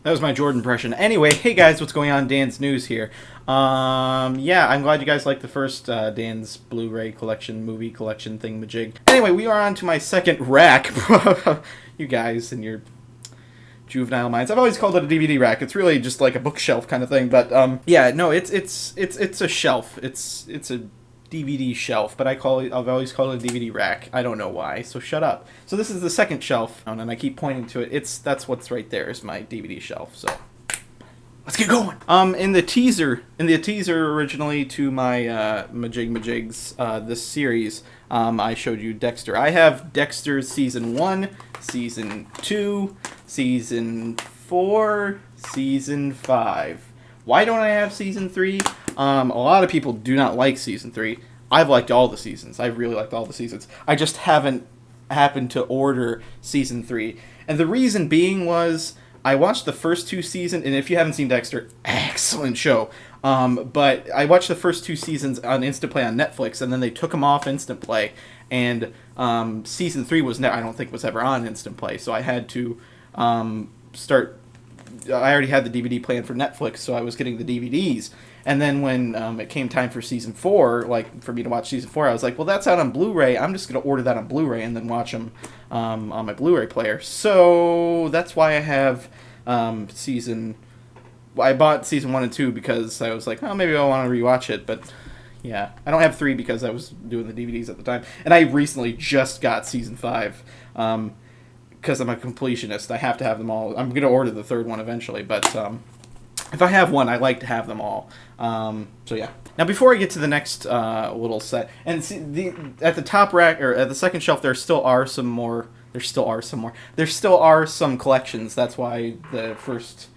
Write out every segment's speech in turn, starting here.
That was my Jordan impression. Anyway, hey guys, what's going on? Danz Newz here. Yeah, I'm glad you guys liked the first Danz Blu-ray collection, movie collection thingamajig. Anyway, we are on to my second rack. You guys and your juvenile minds. I've always called it a DVD rack. It's really just like a bookshelf kind of thing. But yeah, no, it's a shelf. It's a DVD shelf, but I've always called it a DVD rack. I don't know why, so shut up. So this is the second shelf, and I keep pointing to it. That's what's right there is my DVD shelf. So let's get going. In the teaser originally to my Majigs, this series, I showed you Dexter. I have Dexter season 1, season 2, season 4, season 5. Why don't I have season 3? A lot of people do not like season 3. I've liked all the seasons. I've really liked all the seasons. I just haven't happened to order season 3. And the reason being was I watched the first 2 seasons, and if you haven't seen Dexter, excellent show. But I watched the first 2 seasons on Instant Play on Netflix, and then they took them off Instant Play. And season 3 I don't think was ever on Instant Play, so I had to start. I already had the DVD plan for Netflix, so I was getting the DVDs. And then when it came time for season 4, like for me to watch season 4, I was like, well, that's out on Blu-ray. I'm just going to order that on Blu-ray and then watch them on my Blu-ray player. So that's why I have season... I bought season 1 and 2 because I was like, oh, maybe I want to rewatch it. But yeah, I don't have 3 because I was doing the DVDs at the time. And I recently just got season 5 because I'm a completionist. I have to have them all. I'm going to order the third one eventually, but... if I have one, I like to have them all. So yeah. Now before I get to the next little set, and see at the top rack or at the second shelf, there still are some more. There still are some collections. That's why the first.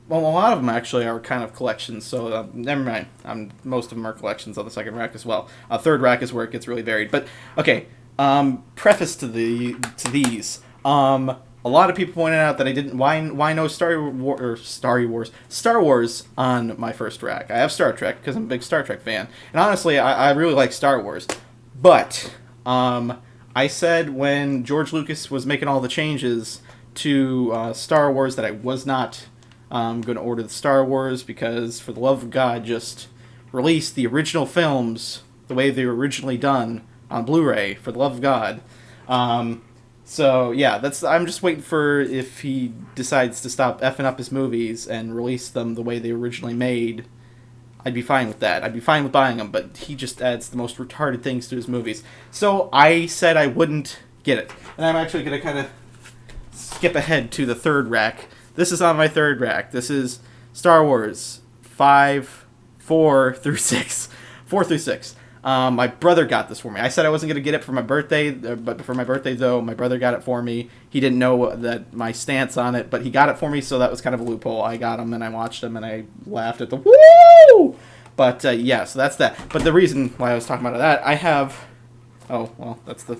Well, a lot of them actually are kind of collections. So never mind. Most of them are collections on the second rack as well. Third rack is where it gets really varied. But okay. Preface to these. A lot of people pointed out that I didn't. Why no Star Wars on my first rack? I have Star Trek because I'm a big Star Trek fan, and honestly, I really like Star Wars. But I said when George Lucas was making all the changes to Star Wars that I was not going to order the Star Wars because, for the love of God, just release the original films the way they were originally done on Blu-ray. For the love of God. So yeah, I'm just waiting for if he decides to stop effing up his movies and release them the way they originally made. I'd be fine with that. I'd be fine with buying them, but he just adds the most retarded things to his movies. So I said I wouldn't get it. And I'm actually going to kind of skip ahead to the third rack. This is on my third rack. This is Star Wars 4 through 6. My brother got this for me. I said I wasn't going to get it for my birthday, but for my birthday, though, my brother got it for me. He didn't know that my stance on it, but he got it for me, so that was kind of a loophole. I got him, and I watched him, and I laughed at the woo! But, yeah, so that's that. But the reason why I was talking about that, I have... Oh, well, that's the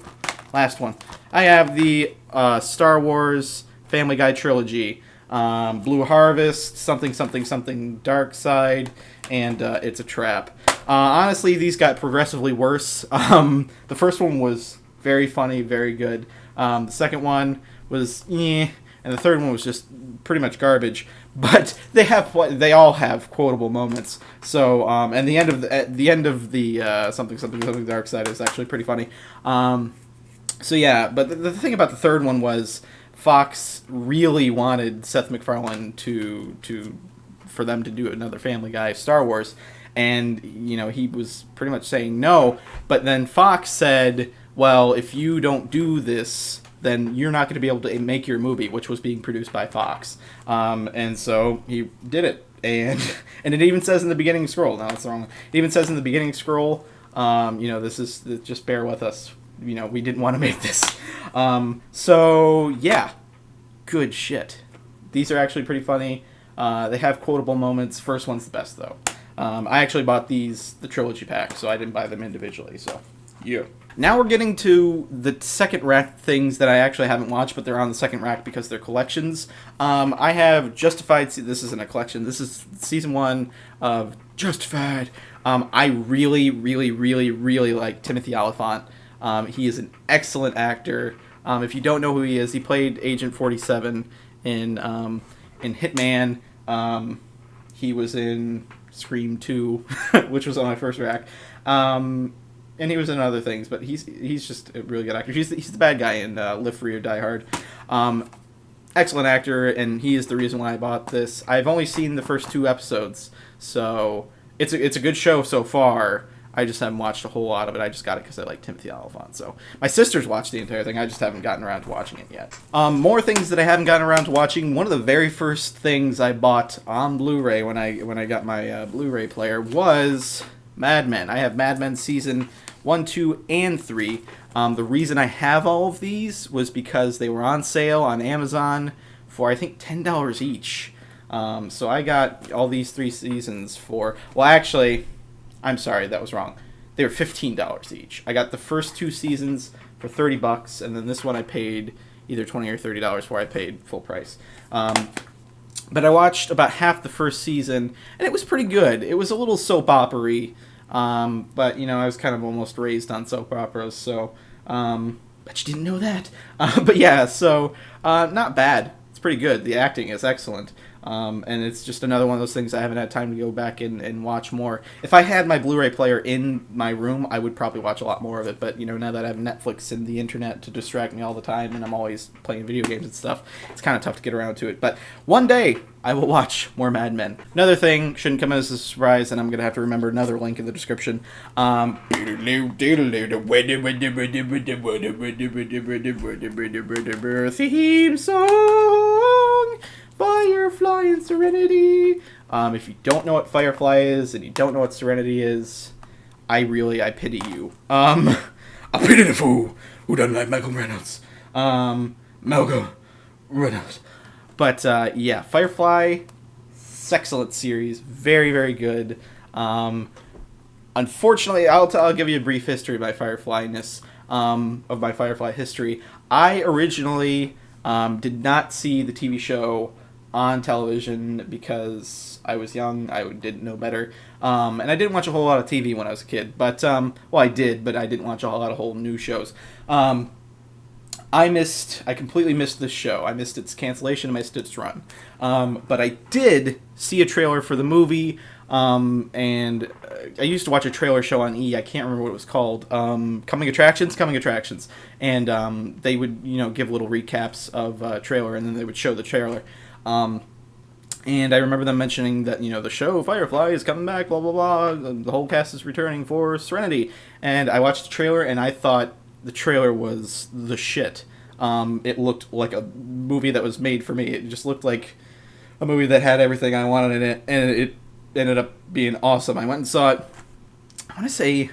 last one. I have the Star Wars Family Guy trilogy. Blue Harvest, something, Dark Side, and It's a Trap. Honestly, these got progressively worse. The first one was very funny, very good. The second one was and the third one was just pretty much garbage. But they all have quotable moments. So and the end of the something Dark Side is actually pretty funny. So yeah, but the thing about the third one was Fox really wanted Seth MacFarlane for them to do another Family Guy Star Wars. And, he was pretty much saying no. But then Fox said, well, if you don't do this, then you're not going to be able to make your movie, which was being produced by Fox. And so he did it. And it even says in the beginning scroll. No, that's wrong. It even says in the beginning scroll, this is, just bear with us. We didn't want to make this. So, yeah. Good shit. These are actually pretty funny. They have quotable moments. First one's the best, though. I actually bought the trilogy pack, so I didn't buy them individually, so yeah. Now we're getting to the second rack things that I actually haven't watched, but they're on the second rack because they're collections. I have Justified, this isn't a collection, this is season 1 of Justified. I really, really, really, really like Timothy Olyphant. He is an excellent actor. If you don't know who he is, he played Agent 47 in in Hitman. He was in Scream 2, which was on my first rack. And he was in other things, but he's just a really good actor. He's the bad guy in Live Free or Die Hard. Excellent actor, and he is the reason why I bought this. I've only seen the first 2 episodes, so it's a good show so far. I just haven't watched a whole lot of it. I just got it because I like Timothy Olyphant. So my sister's watched the entire thing. I just haven't gotten around to watching it yet. More things that I haven't gotten around to watching. One of the very first things I bought on Blu-ray when I got my Blu-ray player was Mad Men. I have Mad Men season 1, 2, and 3. The reason I have all of these was because they were on sale on Amazon for, I think, $10 each. So I got all these 3 seasons for... Well, actually... I'm sorry, that was wrong. They were $15 each. I got the first 2 seasons for $30, and then this one I paid either $20 or $30 for. I paid full price. But I watched about half the first season, and it was pretty good. It was a little soap opera-y, but, you know, I was kind of almost raised on soap operas, so... bet you didn't know that. But yeah, so, not bad. It's pretty good. The acting is excellent. And it's just another one of those things I haven't had time to go back and watch more. If I had my Blu-ray player in my room, I would probably watch a lot more of it. But, you know, now that I have Netflix and the internet to distract me all the time, and I'm always playing video games and stuff, it's kind of tough to get around to it. But one day, I will watch more Mad Men. Another thing, shouldn't come as a surprise, and I'm going to have to remember another link in the description. Theme song! Firefly and Serenity. If you don't know what Firefly is and you don't know what Serenity is, I pity you. I pity the fool who doesn't like Malcolm Reynolds. Malcolm Reynolds. But yeah, Firefly, excellent series, very very good. Unfortunately, I'll give you a brief history of my Firefly-ness, of my Firefly history. I originally did not see the TV show on television because I was young, I didn't know better, and I didn't watch a whole lot of TV when I was a kid, but, well, I did, but I didn't watch a lot of whole new shows. I completely missed this show. I missed its cancellation, I missed its run. But I did see a trailer for the movie, and I used to watch a trailer show on E! I can't remember what it was called. Coming Attractions, and they would, you know, give little recaps of trailer, and then they would show the trailer. And I remember them mentioning that, you know, the show Firefly is coming back, blah, blah, blah, the whole cast is returning for Serenity. And I watched the trailer, and I thought the trailer was the shit. It looked like a movie that was made for me. It just looked like a movie that had everything I wanted in it, and it ended up being awesome. I went and saw it, I want to say,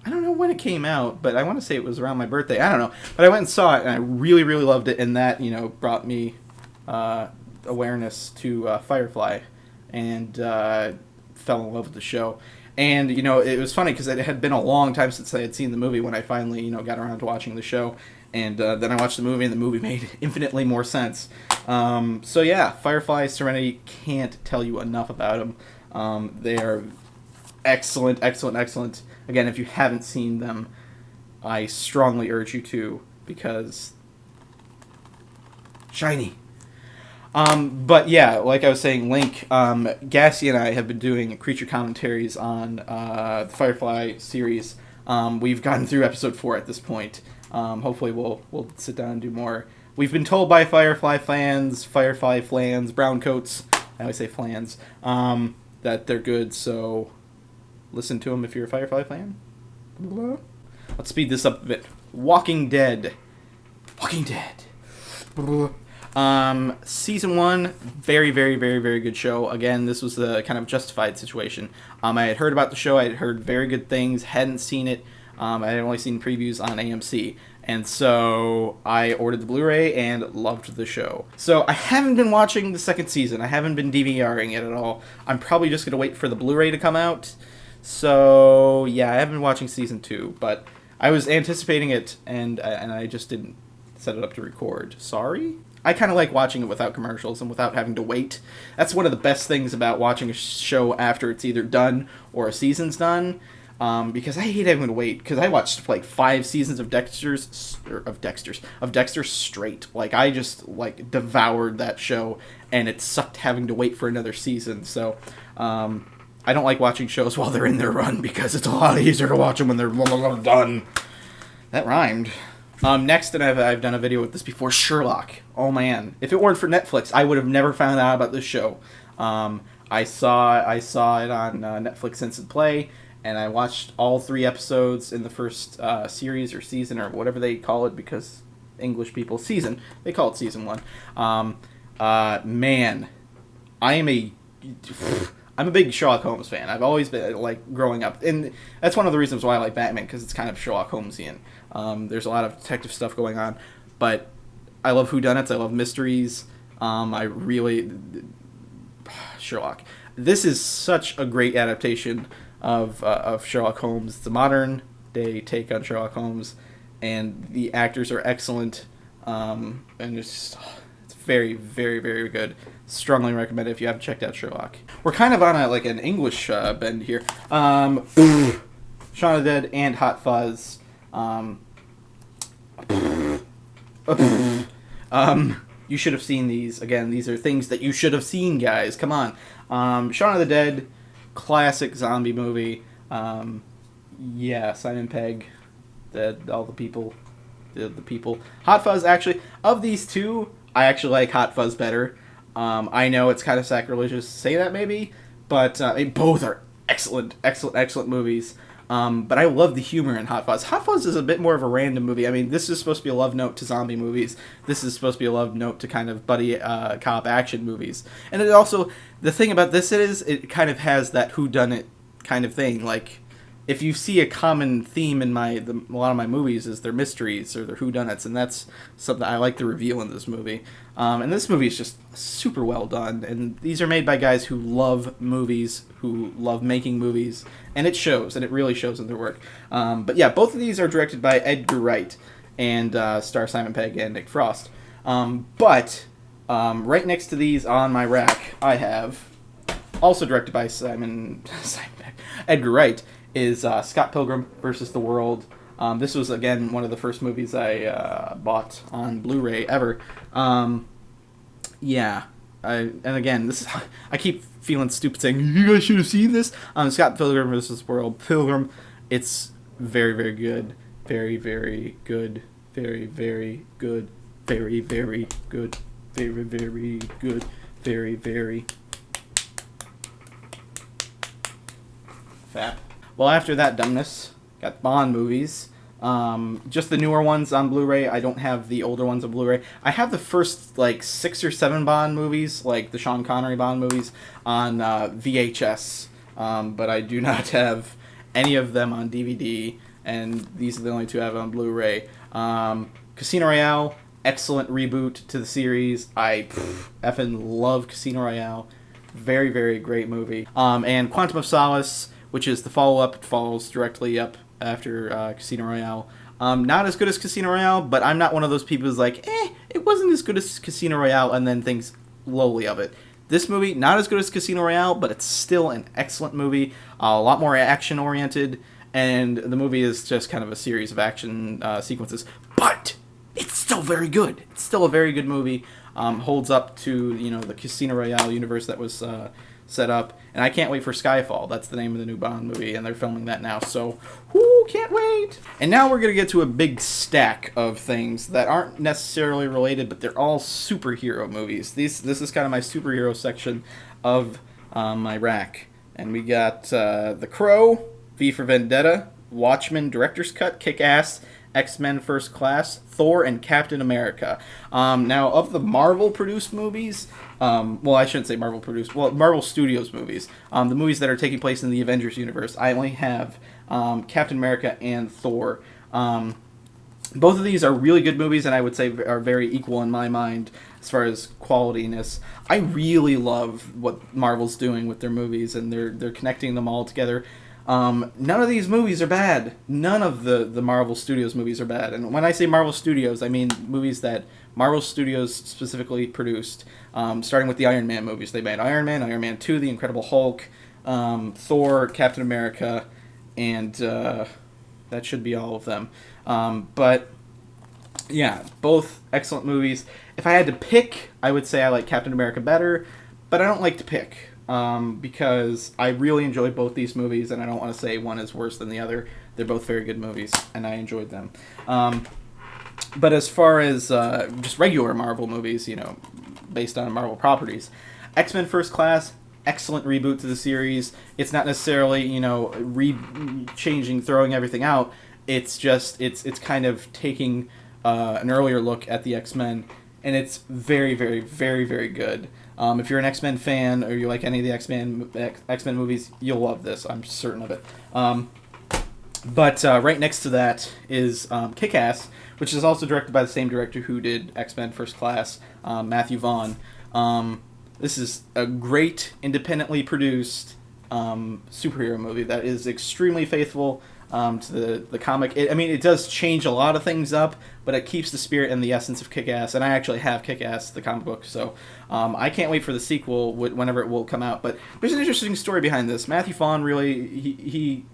I don't know when it came out, but I want to say it was around my birthday. I don't know. But I went and saw it, and I really, really loved it, and that, you know, brought me awareness to Firefly, and fell in love with the show. And, you know, it was funny because it had been a long time since I had seen the movie when I finally, you know, got around to watching the show. And then I watched the movie, and the movie made infinitely more sense. So yeah, Firefly, Serenity, can't tell you enough about them. They are excellent, excellent, excellent. Again, if you haven't seen them, I strongly urge you to, because shiny. But yeah, like I was saying, Link, Gassy and I have been doing creature commentaries on the Firefly series. We've gotten through episode 4 at this point. Hopefully we'll sit down and do more. We've been told by Firefly flans, browncoats, I always say flans, that they're good, so listen to them if you're a Firefly fan. Let's speed this up a bit. Walking Dead. Season 1, very, very, very, very good show. Again, this was the kind of justified situation. I had heard about the show, I had heard very good things, hadn't seen it. I had only seen previews on AMC. And so I ordered the Blu-ray and loved the show. So I haven't been watching the second season. I haven't been DVRing it at all. I'm probably just going to wait for the Blu-ray to come out. So yeah, I haven't been watching season 2, but I was anticipating it, and I just didn't set it up to record. Sorry? I kind of like watching it without commercials and without having to wait. That's one of the best things about watching a show after it's either done or a season's done. because I hate having to wait. Because I watched like 5 seasons of Dexter straight. Like I just like devoured that show, and it sucked having to wait for another season. So I don't like watching shows while they're in their run because it's a lot easier to watch them when they're done. That rhymed. Next, and I've done a video with this before, Sherlock. Oh man, if it weren't for Netflix, I would have never found out about this show. I saw it on Netflix Instant Play, and I watched all 3 episodes in the first series or season or whatever they call it, because English people they call it season 1. Man, I'm a big Sherlock Holmes fan. I've always been, like, growing up. And that's one of the reasons why I like Batman, because it's kind of Sherlock Holmesian. There's a lot of detective stuff going on. But I love whodunits. I love mysteries. Sherlock. This is such a great adaptation of Sherlock Holmes. It's a modern-day take on Sherlock Holmes. And the actors are excellent. And it's very, very, very good. Strongly recommend it if you haven't checked out Sherlock. We're kind of on an English bend here. Shaun of the Dead and Hot Fuzz. You should have seen these. Again, these are things that you should have seen, guys. Come on. Shaun of the Dead, classic zombie movie. Simon Pegg, all the people. The people. Hot Fuzz, actually, of these two, I actually like Hot Fuzz better. I know it's kind of sacrilegious to say that, maybe, but both are excellent movies. But I love the humor in Hot Fuzz. Hot Fuzz is a bit more of a random movie. I mean, this is supposed to be a love note to zombie movies. This is supposed to be a love note to kind of buddy cop action movies. And it also, the thing about this is, it kind of has that whodunit kind of thing. Like, if you see a common theme in a lot of my movies is their mysteries or their whodunits, and that's something I like to reveal in this movie. And this movie is just super well done, and these are made by guys who love movies, who love making movies, and it shows, and it really shows in their work. But yeah, both of these are directed by Edgar Wright, and star Simon Pegg and Nick Frost. But right next to these on my rack, I have, also directed by Simon Pegg, Edgar Wright, is Scott Pilgrim vs. the World. This was, again, one of the first movies I bought on Blu-ray ever. And again, I keep feeling stupid saying, you guys should have seen this. Scott Pilgrim vs. World. Pilgrim, it's very, very good. Very, very good. Very, very good. Very, very good. Very, very good. Very, very... Fap. Well, after that dumbness, got Bond movies. Just the newer ones on Blu-ray. I don't have the older ones on Blu-ray. I have the first, 6 or 7 Bond movies, like the Sean Connery Bond movies, on VHS. But I do not have any of them on DVD, and these are the only 2 I have on Blu-ray. Casino Royale, excellent reboot to the series. I effing love Casino Royale. Very, very great movie. And Quantum of Solace, which is the follow-up. It follows directly up after Casino Royale. Not as good as Casino Royale, but I'm not one of those people who's like, it wasn't as good as Casino Royale, and then thinks lowly of it. This movie, not as good as Casino Royale, but it's still an excellent movie. A lot more action-oriented, and the movie is just kind of a series of action sequences. But it's still very good. It's still a very good movie. Holds up to, the Casino Royale universe that was set up, and I can't wait for Skyfall. That's the name of the new Bond movie, and they're filming that now, so can't wait. And now we're going to get to a big stack of things that aren't necessarily related, but they're all superhero movies. This is kind of my superhero section of my rack. And we got The Crow, V for Vendetta, Watchmen Director's Cut, Kick-Ass, X-Men First Class, Thor, and Captain America. Now, of the Marvel-produced movies, I shouldn't say Marvel-produced, Marvel Studios movies, the movies that are taking place in the Avengers universe, I only have Captain America and Thor. Both of these are really good movies, and I would say are very equal in my mind as far as qualityness. I really love what Marvel's doing with their movies, and they're connecting them all together. None of these movies are bad. None of the Marvel Studios movies are bad. And when I say Marvel Studios, I mean movies that Marvel Studios specifically produced, starting with the Iron Man movies. They made Iron Man 2, The Incredible Hulk, Thor, Captain America, And that should be all of them. But yeah, both excellent movies. If I had to pick, I would say I like Captain America better, but I don't like to pick because I really enjoyed both these movies, and I don't want to say one is worse than the other. They're both very good movies, and I enjoyed them. But as far as just regular Marvel movies, based on Marvel properties, X-Men First Class, excellent reboot to the series. It's not necessarily, changing, throwing everything out. It's just, it's kind of taking an earlier look at the X-Men, and it's very, very, very, very good. If you're an X-Men fan, or you like any of the X-Men movies, you'll love this. I'm certain of it. But right next to that is Kick-Ass, which is also directed by the same director who did X-Men First Class, Matthew Vaughn. This is a great, independently produced superhero movie that is extremely faithful to the comic. It does change a lot of things up, but it keeps the spirit and the essence of Kick-Ass. And I actually have Kick-Ass, the comic book, so I can't wait for the sequel whenever it will come out. But there's an interesting story behind this. Matthew Vaughn really, he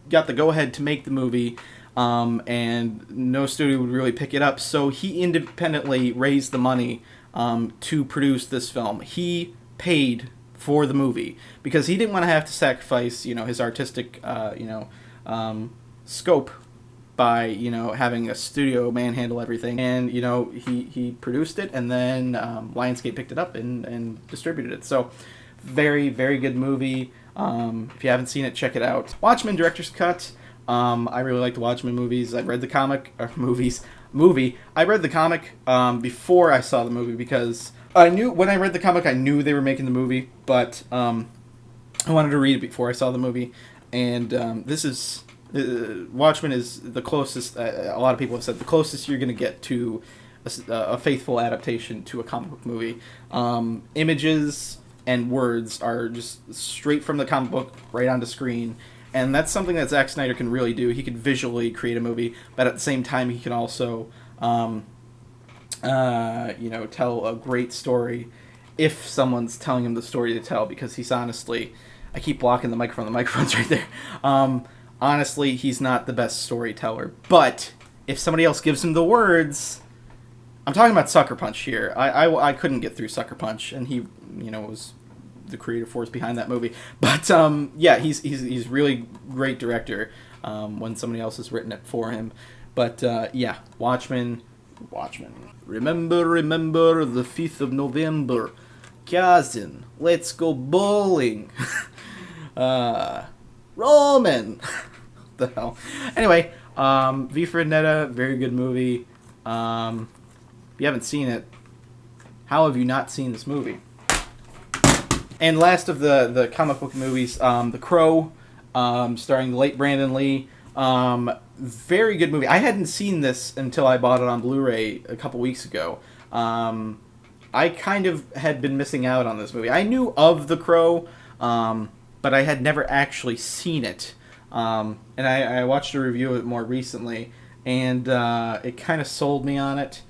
got the go-ahead to make the movie, and no studio would really pick it up, so he independently raised the money to produce this film. He paid for the movie because he didn't want to have to sacrifice, his artistic, scope by, having a studio manhandle everything. And, he produced it, and then Lionsgate picked it up and distributed it. So, very, very good movie. If you haven't seen it, check it out. Watchmen Director's Cut. I really like the Watchmen movies. I read the comic, movie. I read the comic before I saw the movie because when I read the comic, I knew they were making the movie, but I wanted to read it before I saw the movie. And this is Watchmen is the closest. A lot of people have said the closest you're going to get to a faithful adaptation to a comic book movie. Images and words are just straight from the comic book right onto screen. And that's something that Zack Snyder can really do. He can visually create a movie, but at the same time, he can also, tell a great story if someone's telling him the story to tell. Because he's honestly, I keep blocking the microphone. The microphone's right there. Honestly, he's not the best storyteller. But if somebody else gives him the words, I'm talking about Sucker Punch here. I couldn't get through Sucker Punch, and he, was the creative force behind that movie. But he's really great director when somebody else has written it for him. But Watchmen. Remember the 5th of November. Cousin, let's go bowling. Roman. What the hell? Anyway, V for Vendetta, very good movie. If you haven't seen it, how have you not seen this movie? And last of the comic book movies, The Crow, starring the late Brandon Lee. Very good movie. I hadn't seen this until I bought it on Blu-ray a couple weeks ago. I kind of had been missing out on this movie. I knew of The Crow, but I had never actually seen it. And I watched a review of it more recently, and it kind of sold me on it.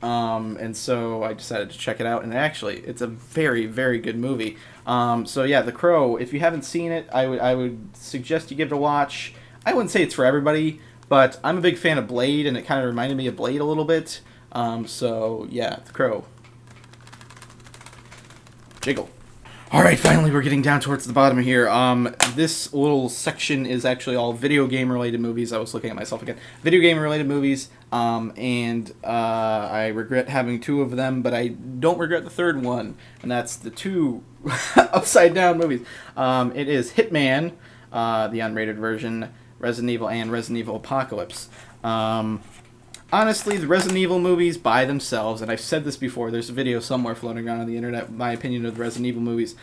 And so I decided to check it out, and actually, it's a very, very good movie. The Crow, if you haven't seen it, I would suggest you give it a watch. I wouldn't say it's for everybody, but I'm a big fan of Blade, and it kind of reminded me of Blade a little bit. The Crow. Jiggle. Alright, finally we're getting down towards the bottom here. This little section is actually all video game related movies. I was looking at myself again. Video game related movies, and I regret having 2 of them, but I don't regret the third one, and that's the 2 upside down movies. It is Hitman, the unrated version, Resident Evil, and Resident Evil Apocalypse. Honestly, the Resident Evil movies by themselves, and I've said this before, there's a video somewhere floating around on the internet, my opinion of the Resident Evil movies,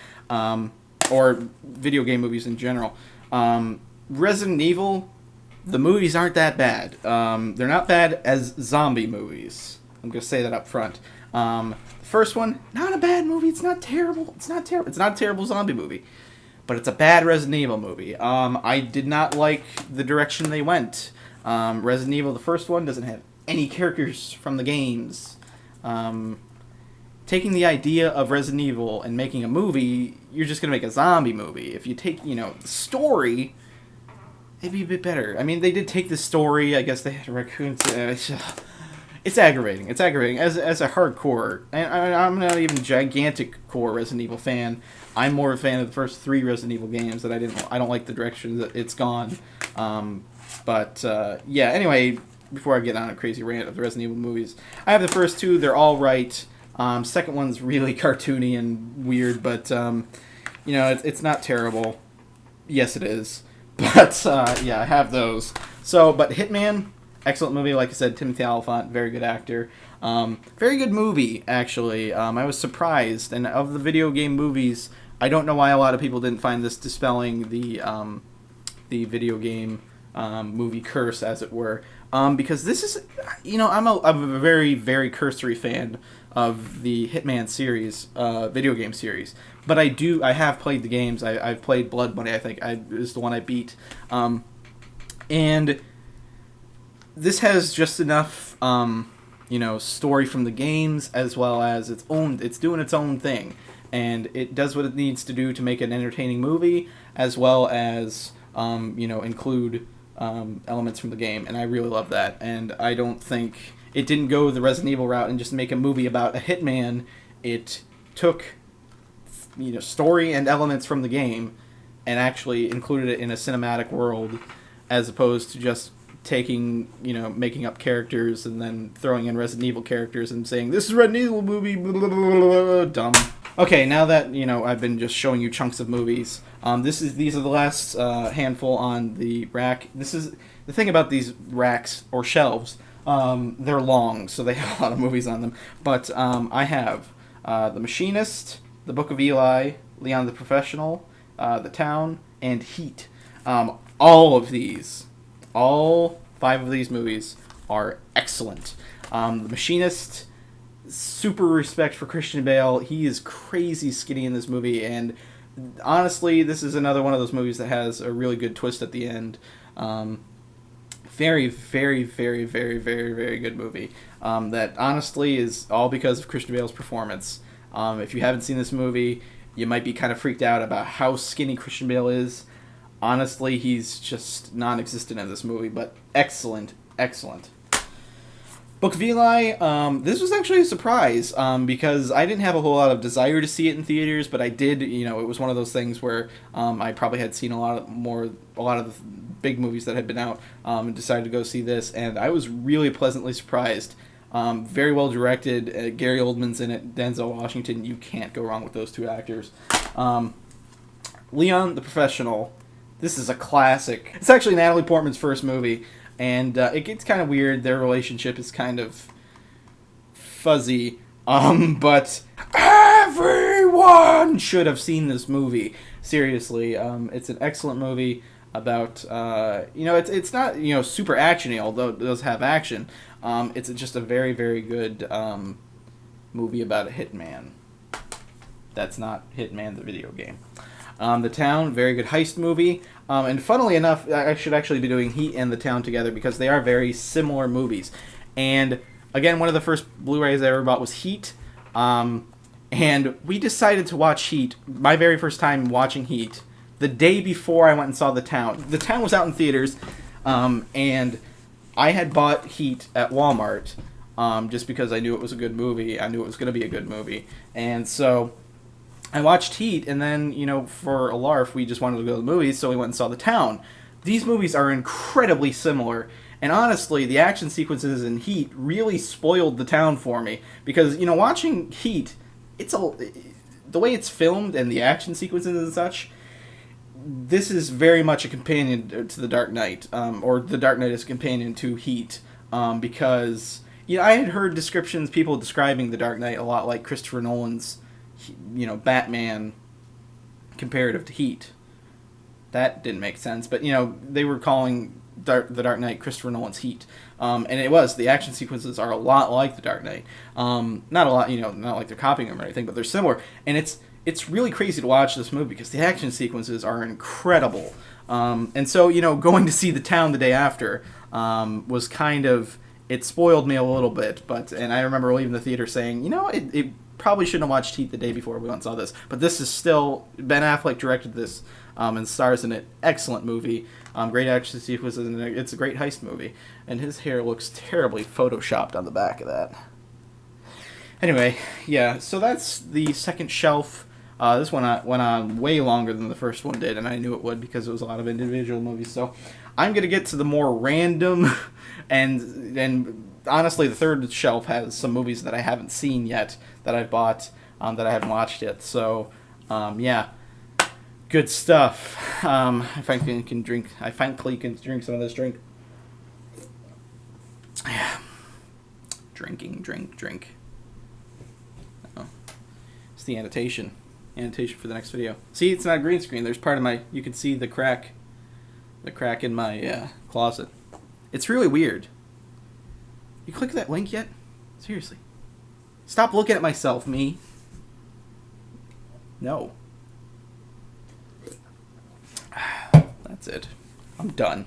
or video game movies in general. Resident Evil, the movies aren't that bad. They're not bad as zombie movies. I'm going to say that up front. The first one, not a bad movie. It's not terrible. It's not a terrible zombie movie. But it's a bad Resident Evil movie. I did not like the direction they went. Resident Evil, the first one, doesn't have any characters from the games. Taking the idea of Resident Evil and making a movie, you're just going to make a zombie movie. If you take, the story, it'd be a bit better. I mean, they did take the story. I guess they had raccoons. It's aggravating. It's aggravating as a hardcore, and I'm not even a gigantic core Resident Evil fan. I'm more a fan of the first 3 Resident Evil games that I don't like the direction that it's gone. Yeah. Anyway, before I get on a crazy rant of the Resident Evil movies, I have the first 2. They're all right. Second one's really cartoony and weird, but it's not terrible. Yes, it is. But yeah, I have those. So, but Hitman, excellent movie. Like I said, Timothy Olyphant, very good actor. Very good movie, actually. I was surprised. And of the video game movies, I don't know why a lot of people didn't find this dispelling the video game movie curse, as it were. Because this is, I'm a very, very cursory fan of the Hitman series, video game series. But I have played the games. I've played Blood Money, I think, is the one I beat. And this has just enough, story from the games, as well as it's doing its own thing. And it does what it needs to do to make an entertaining movie, as well as, include elements from the game. And I really love that. And I don't think it didn't go the Resident Evil route and just make a movie about a hitman. It took, story and elements from the game and actually included it in a cinematic world, as opposed to just taking, making up characters and then throwing in Resident Evil characters and saying, this is a Resident Evil movie, blah, blah, blah, blah, blah. Dumb. Okay, now that, I've been just showing you chunks of movies, these are the last handful on the rack. This is the thing about these racks or shelves. They're long, so they have a lot of movies on them. But I have The Machinist, The Book of Eli, Leon the Professional, The Town, and Heat. All 5 of these movies are excellent. The Machinist, super respect for Christian Bale. He is crazy skinny in this movie, and honestly, this is another one of those movies that has a really good twist at the end. Very, very, very, very, very, very good movie. That honestly is all because of Christian Bale's performance. If you haven't seen this movie, you might be kind of freaked out about how skinny Christian Bale is. Honestly, he's just non-existent in this movie, but excellent, excellent. Book of Eli, this was actually a surprise, because I didn't have a whole lot of desire to see it in theaters, but I did. It was one of those things where I probably had seen a lot of the big movies that had been out, and decided to go see this, and I was really pleasantly surprised. Very well directed. Gary Oldman's in it. Denzel Washington. You can't go wrong with those 2 actors. Leon the Professional. This is a classic. It's actually Natalie Portman's first movie, and it gets kind of weird. Their relationship is kind of fuzzy, but everyone should have seen this movie. Seriously, it's an excellent movie about, it's not, super actiony, although it does have action. It's just a very, very good movie about a hitman. That's not Hitman the video game. The Town, very good heist movie. And funnily enough, I should actually be doing Heat and The Town together because they are very similar movies. And again, one of the first Blu-rays I ever bought was Heat. And we decided to watch Heat, my very first time watching Heat, the day before I went and saw The Town. The Town was out in theaters, and I had bought Heat at Walmart just because I knew it was a good movie. I knew it was going to be a good movie. And so I watched Heat, and then, for a larf, we just wanted to go to the movies, so we went and saw The Town. These movies are incredibly similar, and honestly, the action sequences in Heat really spoiled The Town for me, because, watching Heat, the way it's filmed and the action sequences and such, this is very much a companion to The Dark Knight, or The Dark Knight is a companion to Heat, because, I had heard people describing The Dark Knight a lot like Christopher Nolan's Batman comparative to Heat. That didn't make sense, but, they were calling The Dark Knight Christopher Nolan's Heat. And it was. The action sequences are a lot like The Dark Knight. Not a lot, not like they're copying them or anything, but they're similar. And it's really crazy to watch this movie because the action sequences are incredible. And so, going to see The Town the day after was kind of, it spoiled me a little bit, and I remember leaving the theater saying, it probably shouldn't have watched Heat the day before we went and saw this, but this is still, Ben Affleck directed this and stars in it. Excellent movie. Great action sequences, and it's a great heist movie. And his hair looks terribly photoshopped on the back of that. Anyway, yeah, so that's the second shelf. This one went on way longer than the first one did, and I knew it would because it was a lot of individual movies. So I'm going to get to the more random, and honestly, the third shelf has some movies that I haven't seen yet that I've bought that I haven't watched yet. So, yeah, good stuff. I finally can drink some of this drink. Yeah. Drink. Oh. It's the annotation for the next video. See, it's not a green screen. There's part of my, you can see the crack in my closet. It's really weird. You click that link yet? Seriously. Stop looking at myself, me. No. That's it. I'm done.